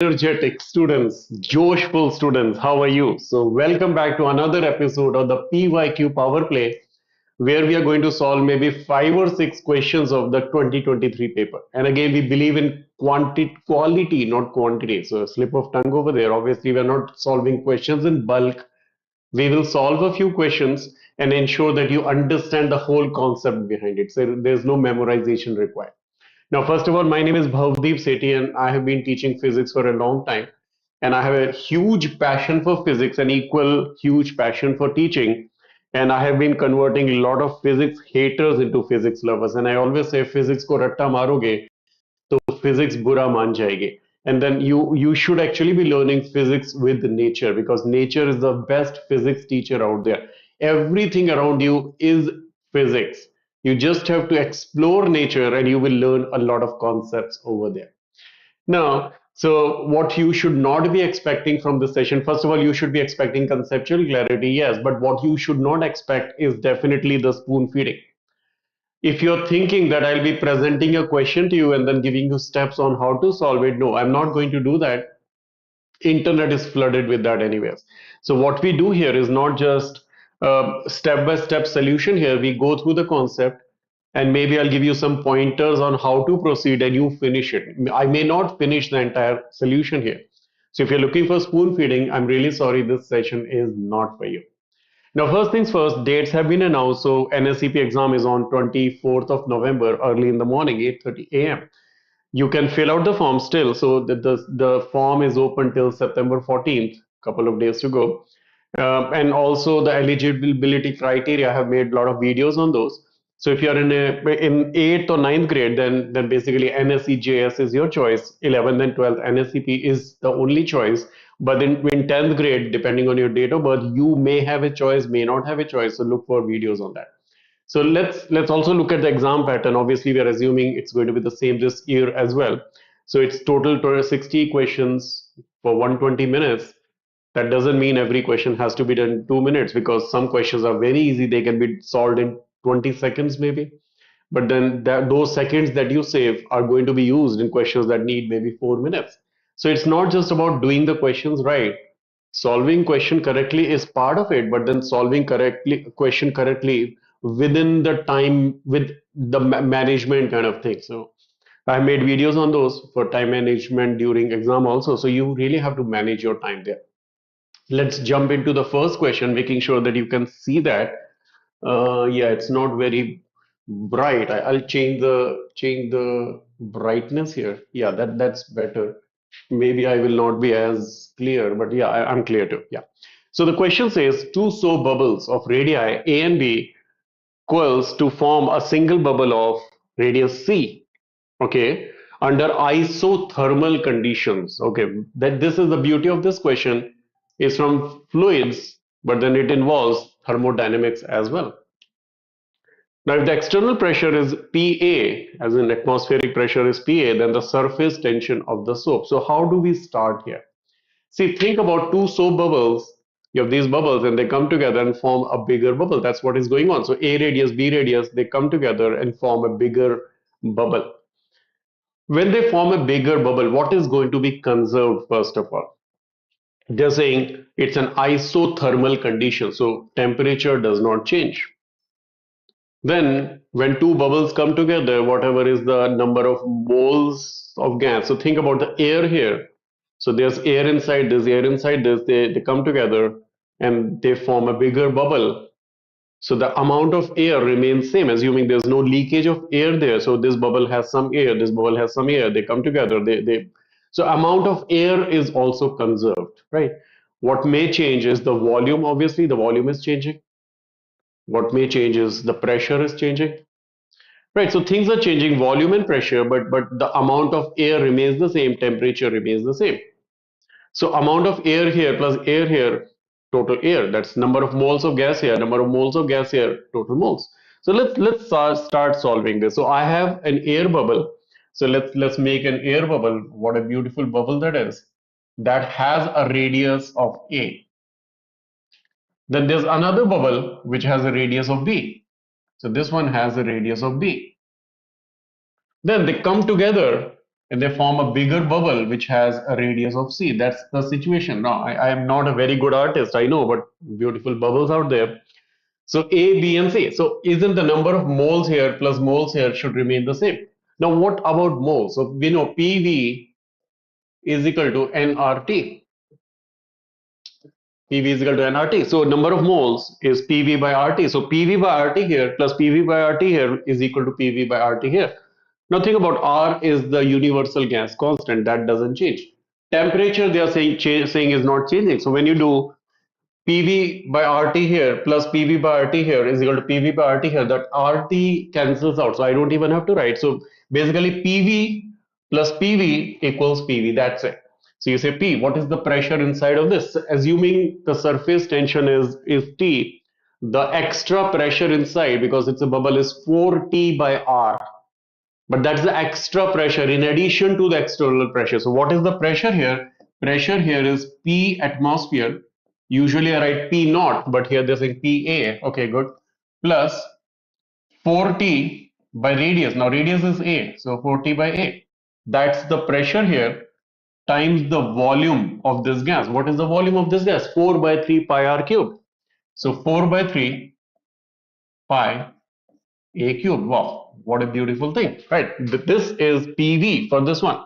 Energetic students, joshful students, how are you? So, welcome back to another episode of the PYQ Power Play, where we are going to solve maybe 5 or 6 questions of the 2023 paper. And again, we believe in quality, not quantity. So, a slip of tongue over there. Obviously, we are not solving questions in bulk. We will solve a few questions and ensure that you understand the whole concept behind it. So, there's no memorization required. Now, first of all, my name is Bhavdeep Sethi, and I have been teaching physics for a long time. And I have a huge passion for physics and equal huge passion for teaching. And I have been converting a lot of physics haters into physics lovers. And I always say, physics ko ratta maroge, to physics bura मान जाएगी. And then you should actually be learning physics with nature because nature is the best physics teacher out there. Everything around you is physics. You just have to explore nature and you will learn a lot of concepts over there. Now, so what you should not be expecting from this session, first of all, you should be expecting conceptual clarity, yes, but what you should not expect is definitely the spoon feeding. If you're thinking that I'll be presenting a question to you and then giving you steps on how to solve it, no, I'm not going to do that. Internet is flooded with that anyways. So what we do here is not just a step-by-step solution here. We go through the concept and maybe I'll give you some pointers on how to proceed and you finish it. I may not finish the entire solution here. So if you're looking for spoon feeding, I'm really sorry, this session is not for you. Now, first things first, dates have been announced. So NSEP exam is on 24th of November, early in the morning, 8:30 a.m. You can fill out the form still. So the form is open till September 14th, couple of days to go. And also the eligibility criteria, I have made a lot of videos on those. So if you're in 8th or 9th grade, then basically NSEJS is your choice. 11th and 12th NSEP is the only choice. But in 10th grade, depending on your date of birth, you may have a choice, may not have a choice. So look for videos on that. So let's also look at the exam pattern. Obviously, we are assuming it's going to be the same this year as well. So it's total 60 questions for 120 minutes. That doesn't mean every question has to be done in 2 minutes because some questions are very easy. They can be solved in 20 seconds maybe. But then those seconds that you save are going to be used in questions that need maybe 4 minutes. So it's not just about doing the questions right. Solving question correctly is part of it, but then solving correctly question correctly within the time with the management kind of thing. So I made videos on those for time management during exam also. So you really have to manage your time there. Let's jump into the first question, making sure that you can see that. Yeah, it's not very bright. I'll change the brightness here. Yeah, that's better. Maybe I will not be as clear, but yeah, I'm clear too. Yeah. So the question says two soap bubbles of radii A and B coils to form a single bubble of radius C. Okay, under isothermal conditions. Okay, that this is the beauty of this question is from fluids, but then it involves thermodynamics as well. Now, if the external pressure is Pa, as in atmospheric pressure is Pa, then the surface tension of the soap. So how do we start here? See, think about two soap bubbles. You have these bubbles and they come together and form a bigger bubble. That's what is going on. So A radius, B radius, they come together and form a bigger bubble. When they form a bigger bubble, what is going to be conserved first of all? They're saying it's an isothermal condition, so temperature does not change. Then, when two bubbles come together, whatever is the number of moles of gas, so think about the air here. So there's air inside this, air inside this, they come together and they form a bigger bubble. So the amount of air remains same, assuming there's no leakage of air there. So this bubble has some air, this bubble has some air. They come together. So amount of air is also conserved, right? What may change is the volume. Obviously, the volume is changing. What may change is the pressure is changing, right? So things are changing, volume and pressure, but the amount of air remains the same. Temperature remains the same. So amount of air here plus air here, total air. That's number of moles of gas here, number of moles of gas here, total moles. So let's start solving this. So I have an air bubble. So let's make an air bubble. What a beautiful bubble that is. That has a radius of A. Then there's another bubble which has a radius of B. So this one has a radius of B. Then they come together and they form a bigger bubble which has a radius of c. That's the situation. Now, I am not a very good artist, I know, but beautiful bubbles out there. So A, B, and C. So isn't the number of moles here plus moles here should remain the same? Now, what about moles? So we know PV is equal to nRT. PV is equal to nRT. So number of moles is PV by RT. So PV by RT here plus PV by RT here is equal to PV by RT here. Now think about R is the universal gas constant that doesn't change. Temperature they are saying is not changing. So when you do PV by RT here plus PV by RT here is equal to PV by RT here, that RT cancels out. So I don't even have to write. So basically PV plus PV equals PV. That's it. So you say P, what is the pressure inside of this? Assuming the surface tension is T, the extra pressure inside, because it's a bubble, is 4T by R. But that's the extra pressure in addition to the external pressure. So what is the pressure here? Pressure here is P atmosphere. Usually I write P naught, but here they're saying PA. Okay, good. Plus 4T by radius. Now radius is A, so 4T by A. That's the pressure here times the volume of this gas. What is the volume of this gas? 4 by 3 pi r cube. So 4 by 3 pi a cube. Wow, what a beautiful thing, right? This is PV for this one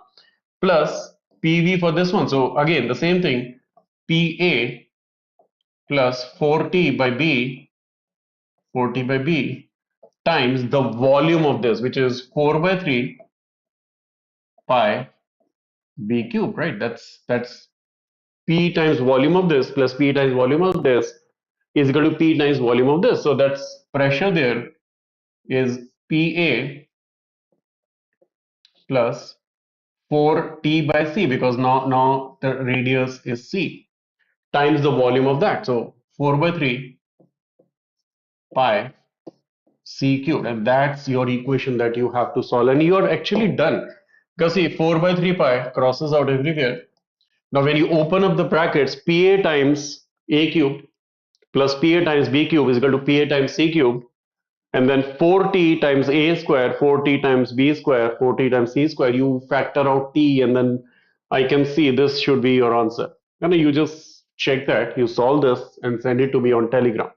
plus PV for this one. So again, the same thing, PA plus 4T by B times the volume of this, which is 4 by 3 pi B cube, right? That's P times volume of this plus P times volume of this is equal to P times volume of this. So that's pressure there is PA plus 4T by C, because now the radius is C, times the volume of that. So 4 by 3 pi C cubed, and that's your equation that you have to solve, and you are actually done. Because see, 4 by 3 pi crosses out everywhere. Now when you open up the brackets, PA times A cube plus PA times B cube is equal to PA times C cube, and then 4T times A square, 4T times B square, 4T times C square, you factor out T, and then I can see this should be your answer. And you just check that, you solve this and send it to me on Telegram.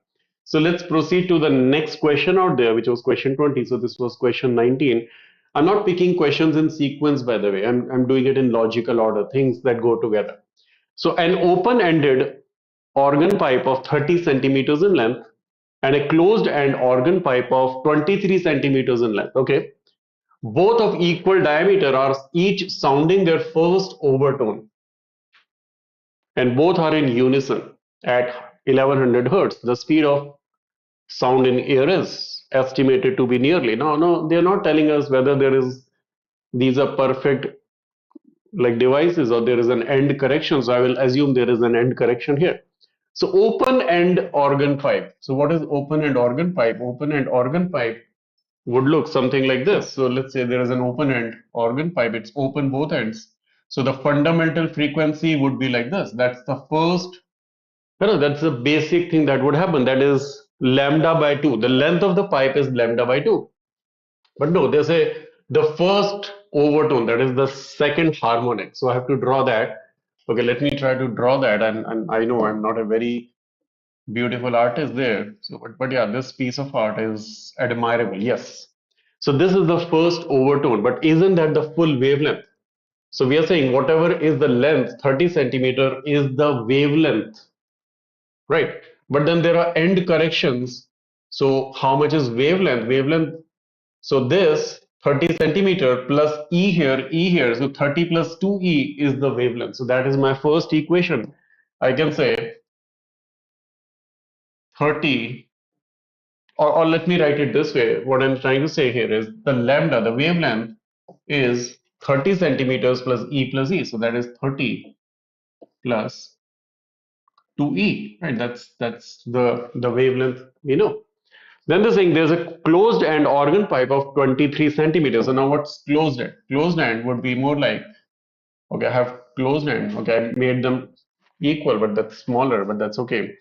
So let's proceed to the next question out there, which was question 20. So this was question 19. I'm not picking questions in sequence, by the way. I'm doing it in logical order, things that go together. So an open-ended organ pipe of 30 centimeters in length and a closed end organ pipe of 23 centimeters in length. Okay. Both of equal diameter are each sounding their first overtone, and both are in unison at 1100 hertz. The speed of sound in air is estimated to be nearly. No, they're not telling us whether these are perfect like devices or there is an end correction. So I will assume there is an end correction here. So open end organ pipe. So what is open end organ pipe? Open end organ pipe would look something like this. So let's say there is an open end organ pipe. It's open both ends. So the fundamental frequency would be like this. That's the first, that's the basic thing that would happen. That is lambda by 2. The length of the pipe is lambda by 2. But no, they say the first overtone, that is the second harmonic. So I have to draw that. Okay, let me try to draw that. And I know I'm not a very beautiful artist there. So, but yeah, this piece of art is admirable. Yes. So this is the first overtone, but isn't that the full wavelength? So we are saying whatever is the length, 30 centimeter is the wavelength, right? But then there are end corrections. So how much is wavelength? Wavelength. So this 30 centimeter plus E here. So 30 plus 2E is the wavelength. So that is my first equation. I can say 30, or let me write it this way. What I'm trying to say here is the lambda, the wavelength is 30 centimeters plus E. So that is 30 plus 2E, right? That's the wavelength we know. Then they're saying there's a closed end organ pipe of 23 centimeters. So now what's closed end? Closed end would be more like, okay, I have closed end. Okay, I made them equal, but that's smaller, but that's okay.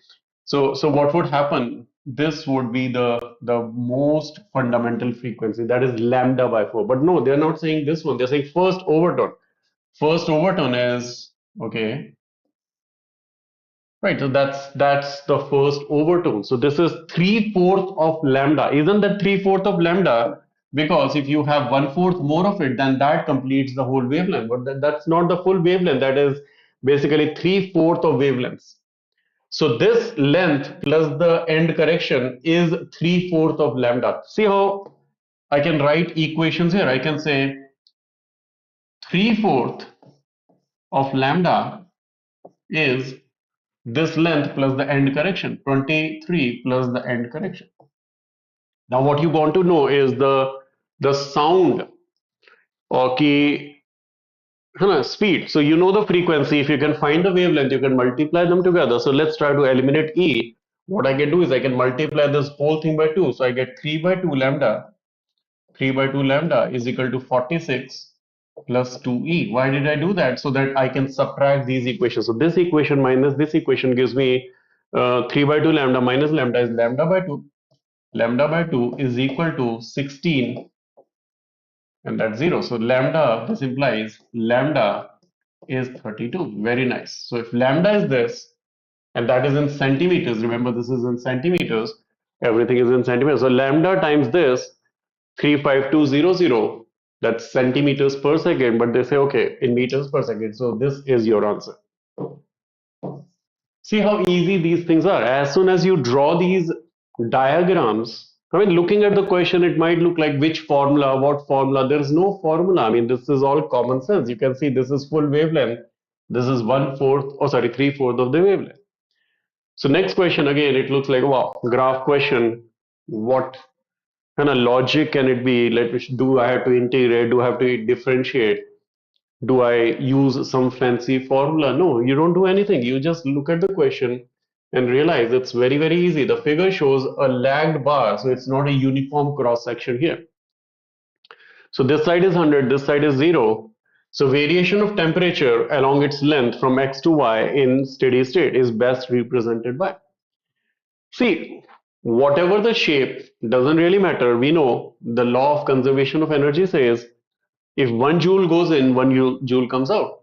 So what would happen? this would be the most fundamental frequency, that is lambda by 4. But no, they're not saying this one. They're saying first overtone. First overtone is okay. Right, so that's the first overtone. So this is 3/4 of lambda. Isn't that 3/4 of lambda? Because if you have 1/4 more of it, then that completes the whole wavelength. But that's not the full wavelength. That is basically 3/4 of wavelengths. So this length plus the end correction is 3/4 of lambda. See how I can write equations here. I can say 3/4 of lambda is this length plus the end correction, 23 plus the end correction. Now what you want to know is the sound or key speed. So you know the frequency. If you can find the wavelength, you can multiply them together. So let's try to eliminate E. What I can do is I can multiply this whole thing by 2. So I get 3 by 2 lambda. 3 by 2 lambda is equal to 46 plus 2E. Why did I do that? So that I can subtract these equations. So this equation minus this equation gives me 3 by 2 lambda minus lambda is lambda by 2. Lambda by 2 is equal to 16 and that's 0. So lambda, this implies lambda is 32. Very nice. So if lambda is this, and that is in centimeters, remember this is in centimeters, everything is in centimeters. So lambda times this 35200, that's centimeters per second, but they say okay in meters per second. So this is your answer. See how easy these things are. As soon as you draw these diagrams, I mean, looking at the question, it might look like which formula, what formula. There is no formula. I mean, this is all common sense. You can see this is full wavelength. This is 1/4, oh sorry, 3/4 of the wavelength. So next question, again, it looks like, wow, graph question. What kind of logic can it be? Let me, do I have to integrate? Do I have to differentiate? Do I use some fancy formula? No, you don't do anything. You just look at the question and realize it's very, very easy. The figure shows a lagged bar, so it's not a uniform cross section here. So this side is 100, this side is 0. So variation of temperature along its length from x to y in steady state is best represented by. See, whatever the shape doesn't really matter. We know the law of conservation of energy says if 1 joule goes in, 1 joule comes out.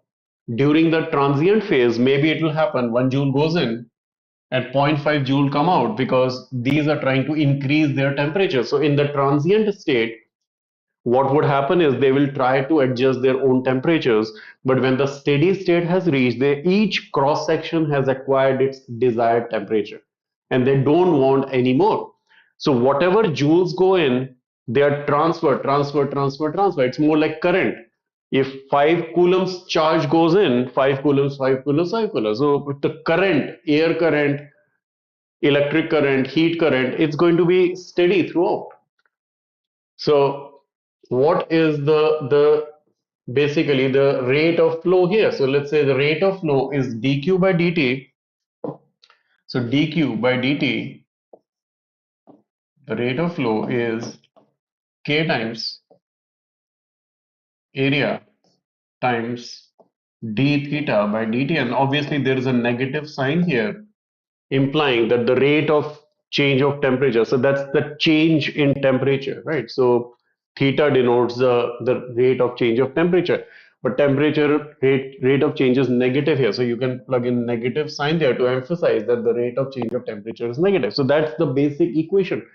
During the transient phase, maybe it will happen 1 joule goes in and 0.5 joule come out because these are trying to increase their temperature. So in the transient state, what would happen is they will try to adjust their own temperatures, but when the steady state has reached, each cross section has acquired its desired temperature and they don't want any more. So whatever joules go in, they are transferred. It's more like current. If 5 coulombs charge goes in, 5 coulombs, 5 coulombs, 5 coulombs. So the current, air current, electric current, heat current, it's going to be steady throughout. So what is the basically the rate of flow here? So let's say the rate of flow is dq by dt. So dq by dt, the rate of flow is k times area times d theta by dt, and obviously there is a negative sign here implying that the rate of change of temperature, so that's the change in temperature, right? So theta denotes the rate of change of temperature, but temperature rate of change is negative here, so you can plug in negative sign there to emphasize that the rate of change of temperature is negative. So that's the basic equation.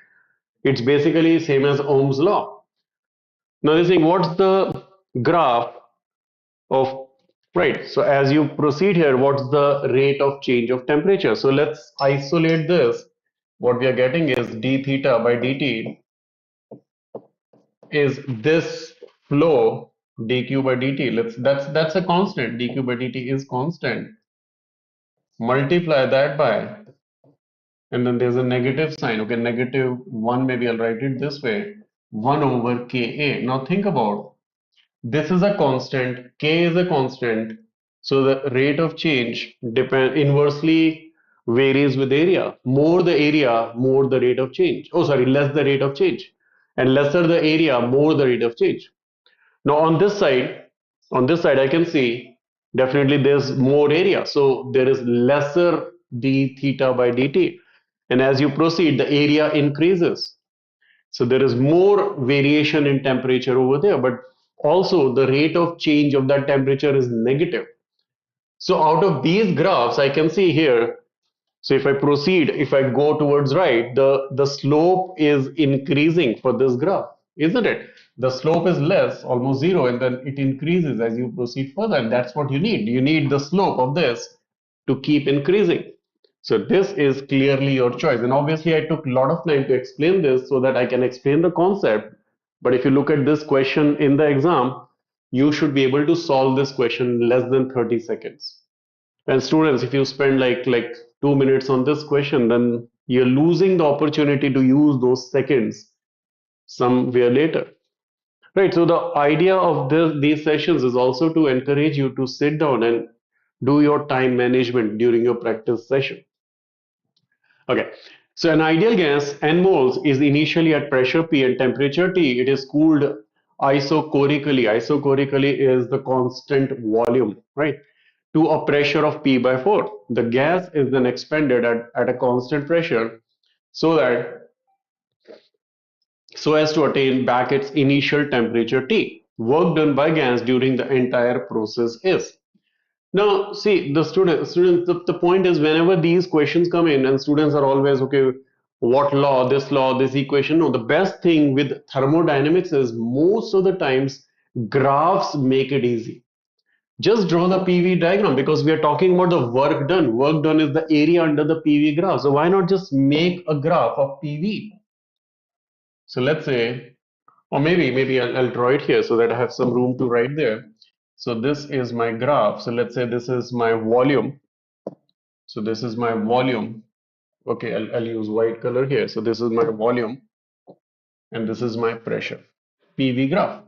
It's basically same as Ohm's law. Now this thing, what's the graph of, right? So as you proceed here, what's the rate of change of temperature? So let's isolate this. What we are getting is d theta by dt is this flow dq by dt. That's a constant. Dq by dt is constant. Multiply that by, and then there's a negative sign. Okay, -1. Maybe I'll write it this way: 1 over ka. Now think about, this is a constant, k is a constant, so the rate of change inversely varies with area. More the area, more the rate of change. Oh, sorry, less the rate of change. And lesser the area, more the rate of change. Now on this side, I can see definitely there's more area. So there is lesser d theta by dt. And as you proceed, the area increases. So there is more variation in temperature over there, but also the rate of change of that temperature is negative. So out of these graphs, I can see here, so if I proceed, if I go towards right, the slope is increasing for this graph, isn't it? The slope is less, almost zero, and then it increases as you proceed further. And that's what you need. You need the slope of this to keep increasing. So this is clearly your choice. And obviously I took a lot of time to explain this so that I can explain the concept. But if you look at this question in the exam, you should be able to solve this question in less than 30 seconds. And students, if you spend like 2 minutes on this question, then you're losing the opportunity to use those seconds somewhere later. Right. So the idea of these sessions is also to encourage you to sit down and do your time management during your practice session. Okay. So an ideal gas, N moles, is initially at pressure P and temperature T. It is cooled isochorically. Isochorically is the constant volume, right? To a pressure of P by 4. The gas is then expanded at a constant pressure so that so as to attain back its initial temperature T. Work done by gas during the entire process is. Now, see, students, the point is whenever these questions come in and students are always, okay, what law, this equation. No, the best thing with thermodynamics is most of the times graphs make it easy. Just draw the PV diagram because we are talking about the work done. Work done is the area under the PV graph. So why not just make a graph of PV? So let's say, or maybe I'll draw it here so that I have some room to write there. So this is my graph. So let's say this is my volume. So this is my volume. Okay, I'll use white color here. So this is my volume and this is my pressure. PV graph.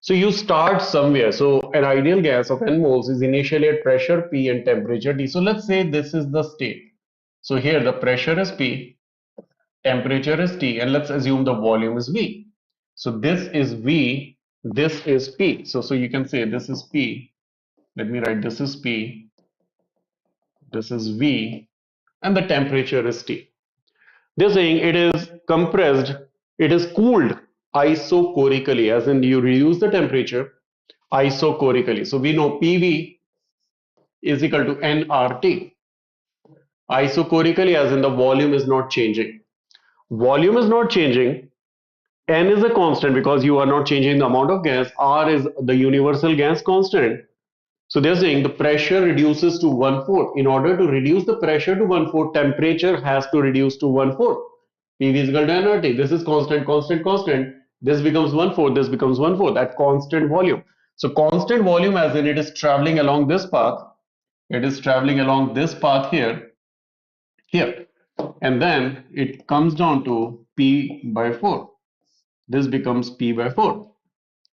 So you start somewhere. So an ideal gas of N moles is initially at pressure P and temperature T. So let's say this is the state. So here the pressure is P, temperature is T, and let's assume the volume is V. So this is V, this is P. So you can say this is P. Let me write this is P, this is V, and the temperature is T. They're saying it is compressed, it is cooled isochorically, as in you reduce the temperature isochorically. So we know PV is equal to nRT. Isochorically, as in the volume is not changing. Volume is not changing. N is a constant because you are not changing the amount of gas. R is the universal gas constant. So they're saying the pressure reduces to 1/4. In order to reduce the pressure to 1/4, temperature has to reduce to 1/4. PV is equal to nRT. This is constant, constant, constant. This becomes 1/4. This becomes 1/4. That constant volume. So constant volume, as in it is traveling along this path. It is traveling along this path here, and then it comes down to P by 4. This becomes P by 4.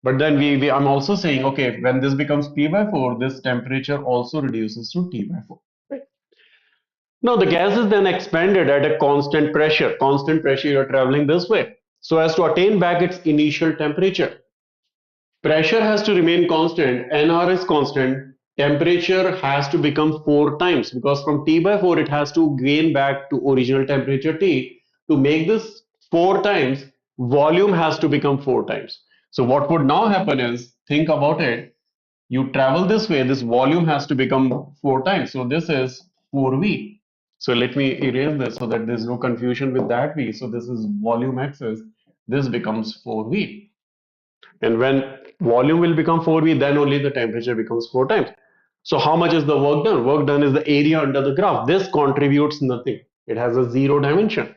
But then I'm also saying, okay, when this becomes P by 4, this temperature also reduces to T by 4. Right? Now the gas is then expanded at a constant pressure. Constant pressure, you're traveling this way. So as to attain back its initial temperature. Pressure has to remain constant, NR is constant, temperature has to become 4 times because from T by 4 it has to gain back to original temperature T. To make this 4 times, volume has to become 4 times. So what would now happen is, think about it, you travel this way, this volume has to become 4 times. So this is 4V. So let me erase this so that there's no confusion with that V. So this is volume axis, this becomes 4V. And when volume will become 4V, then only the temperature becomes 4 times. So how much is the work done? Work done is the area under the graph. This contributes nothing. It has a 0 dimension.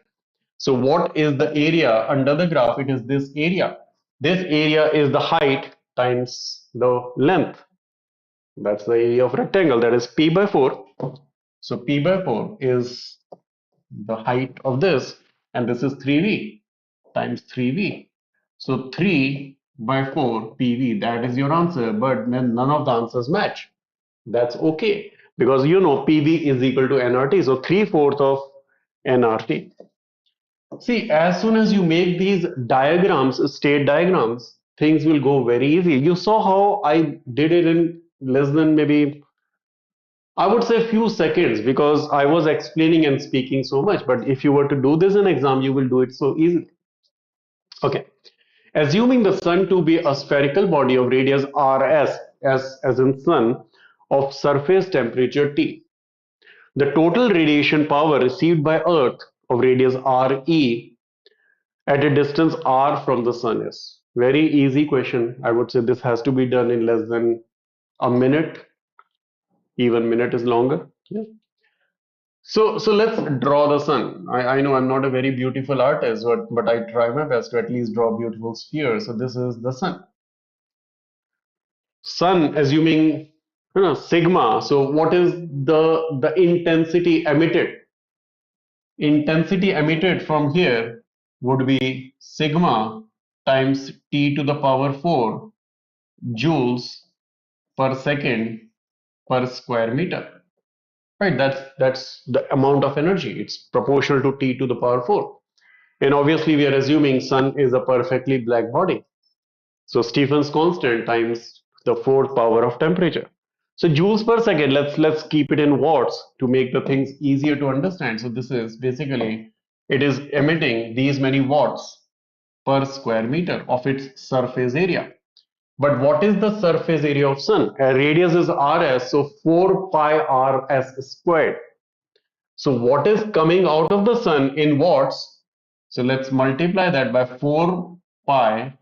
So what is the area under the graph? It is this area. This area is the height times the length. That's the area of rectangle. That is P by 4. So P by 4 is the height of this, and this is 3V times 3V. So 3 by 4 PV, that is your answer, but then none of the answers match. That's okay because you know PV is equal to nRT, so 3/4 of nRT. See, as soon as you make these diagrams, state diagrams, things will go very easy. You saw how I did it in less than maybe I would say a few seconds because I was explaining and speaking so much. But if you were to do this in exam, you will do it so easily. Okay. Assuming the sun to be a spherical body of radius rs, as in sun, of surface temperature T, the total radiation power received by Earth of radius RE at a distance R from the sun is. Very easy question. I would say this has to be done in less than a minute. Even minute is longer. Yeah. So let's draw the sun. I know I'm not a very beautiful artist, but I try my best to at least draw a beautiful sphere. So this is the sun. Sun, assuming sigma. So what is the intensity emitted? Intensity emitted from here would be sigma times T to the power 4 joules per second per square meter. Right, that's the amount of energy. It's proportional to T to the power 4. And obviously we are assuming sun is a perfectly black body. So Stephen's constant times the fourth power of temperature. So joules per second, let's keep it in watts to make the things easier to understand. So this is basically, it is emitting these many watts per square meter of its surface area. But what is the surface area of sun? A radius is rs, so 4 pi rs squared. So what is coming out of the sun in watts? So let's multiply that by 4 pi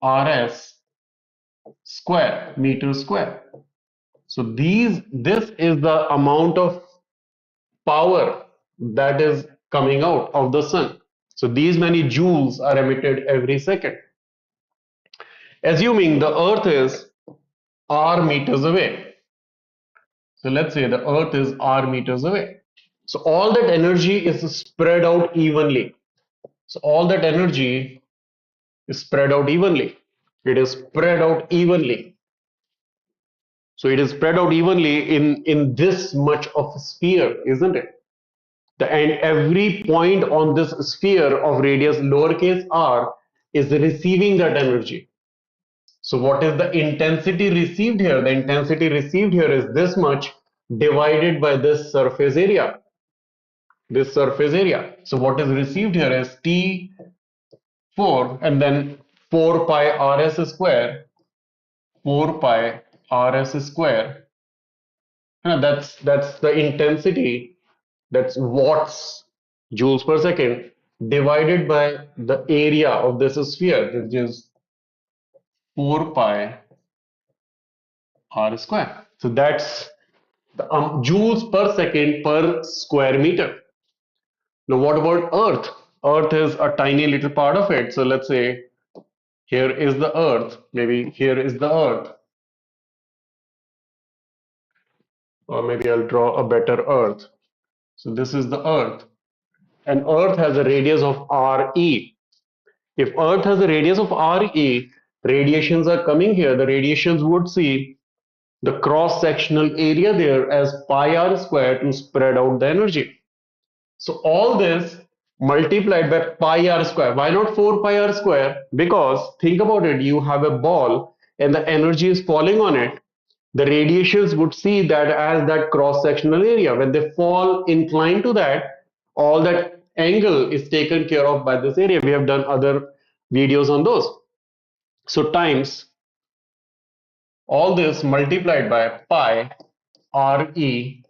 rs square, meter square. So this is the amount of power that is coming out of the sun. So these many joules are emitted every second. Assuming the earth is r meters away. So let's say the earth is r meters away. So all that energy is spread out evenly. So all that energy is spread out evenly. It is spread out evenly. So it is spread out evenly in this much of a sphere, isn't it? And every point on this sphere of radius lowercase r is receiving that energy. So what is the intensity received here? The intensity received here is this much divided by this surface area. This surface area. So what is received here is T4 and then 4 pi rs square, 4 pi rs square. That's the intensity, that's watts, joules per second, divided by the area of this sphere, which is 4 pi r square. So that's the joules per second per square meter. Now what about Earth? Earth is a tiny little part of it. So let's say here is the Earth, maybe here is the Earth, or maybe I'll draw a better Earth. So this is the Earth, and Earth has a radius of RE. If Earth has a radius of RE, radiations are coming here. The radiations would see the cross-sectional area there as pi r square to spread out the energy. So all this multiplied by pi r square. Why not 4 pi r square? Because think about it, you have a ball and the energy is falling on it. The radiations would see that as that cross-sectional area. When they fall inclined to that, all that angle is taken care of by this area. We have done other videos on those. So times all this multiplied by pi re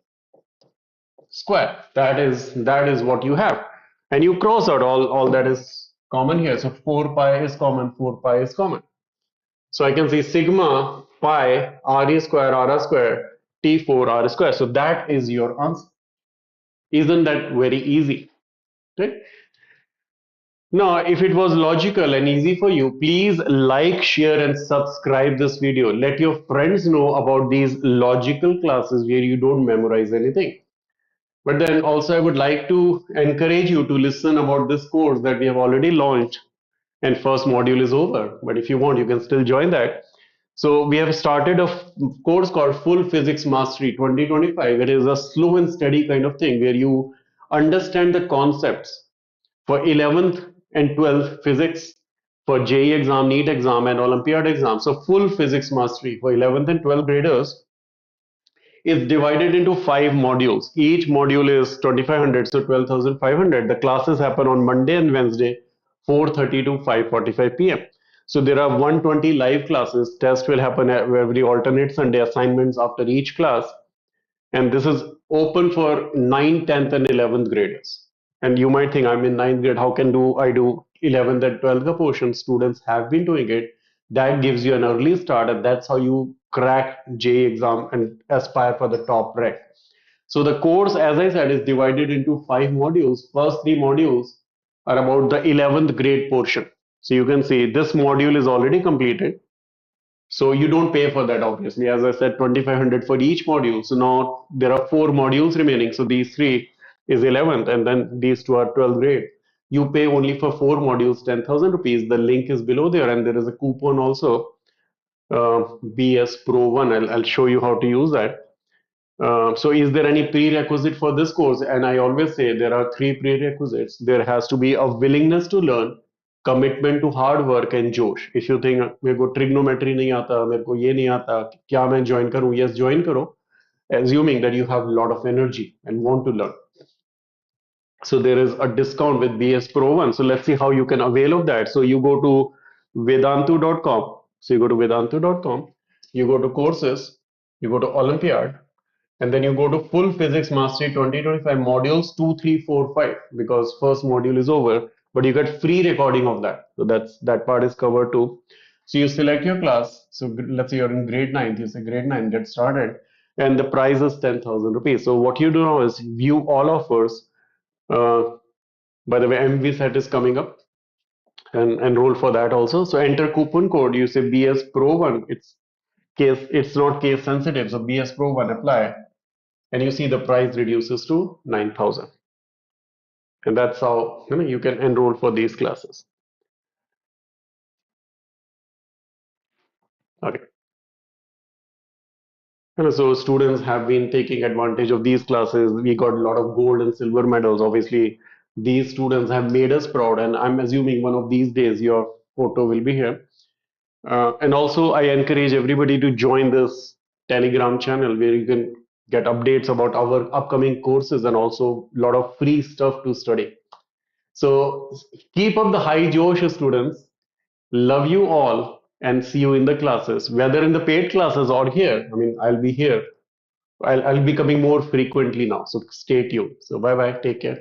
square. That is what you have. And you cross out all that is common here. So 4 pi is common, 4 pi is common. So I can see sigma pi re square r square T4 r square. So that is your answer. Isn't that very easy? Right? Now, if it was logical and easy for you, please like, share, and subscribe this video. Let your friends know about these logical classes where you don't memorize anything. But then also I would like to encourage you to listen about this course that we have already launched, and first module is over. But if you want, you can still join that. So we have started a course called Full Physics Mastery 2025. It is a slow and steady kind of thing where you understand the concepts for 11th and 12th physics, for JEE exam, NEET exam, and Olympiad exam. So full physics mastery for 11th and 12th graders It's divided into five modules. Each module is 2500, so 12,500. The classes happen on Monday and Wednesday, 4:30 to 5:45 p.m. So there are 120 live classes. Test will happen every alternate Sunday, assignments after each class. And this is open for 9th, 10th, and 11th graders. And you might think, I'm in ninth grade, how can do I do 11th and 12th portion? Students have been doing it. That gives you an early start, and that's how you crack JEE exam and aspire for the top rank. So the course, as I said, is divided into five modules. First three modules are about the 11th grade portion. So you can see this module is already completed. So you don't pay for that, obviously. As I said, 2,500 for each module. So now there are four modules remaining. So these three is 11th, and then these two are 12th grade. You pay only for four modules, 10,000 rupees. The link is below there, and there is a coupon also, BS Pro 1. I'll show you how to use that. So is there any prerequisite for this course? And I always say there are three prerequisites. There has to be a willingness to learn, commitment to hard work and जोश. If you think मेरे को trigonometry नहीं आता, मेरे को ये नहीं आता, क्या मैं join करूँ? Yes, join करो, assuming that you have a lot of energy and want to learn. So there is a discount with BS Pro 1. So let's see how you can avail of that. So you go to Vedantu.com. So you go to Vedantu.com, you go to courses, you go to Olympiad, and then you go to full physics mastery 2025 modules 2, 3, 4, 5, because first module is over, but you get free recording of that. So that part is covered too. So you select your class. So let's say you're in grade 9, you say grade 9, get started, and the price is 10,000 rupees. So what you do now is view all offers. Uh, by the way, MV set is coming up, and enroll for that also. So enter coupon code. You say BS Pro 1. It's not case sensitive. So BS Pro 1 apply, and you see the price reduces to 9,000. And that's how you can enroll for these classes. Okay. And so students have been taking advantage of these classes. We got a lot of gold and silver medals. Obviously, these students have made us proud, and I'm assuming one of these days your photo will be here. And also, I encourage everybody to join this Telegram channel where you can get updates about our upcoming courses and also a lot of free stuff to study. So keep up the high Josh, students. Love you all and see you in the classes, whether in the paid classes or here. I mean, I'll be here. I'll be coming more frequently now. So stay tuned. So bye bye. Take care.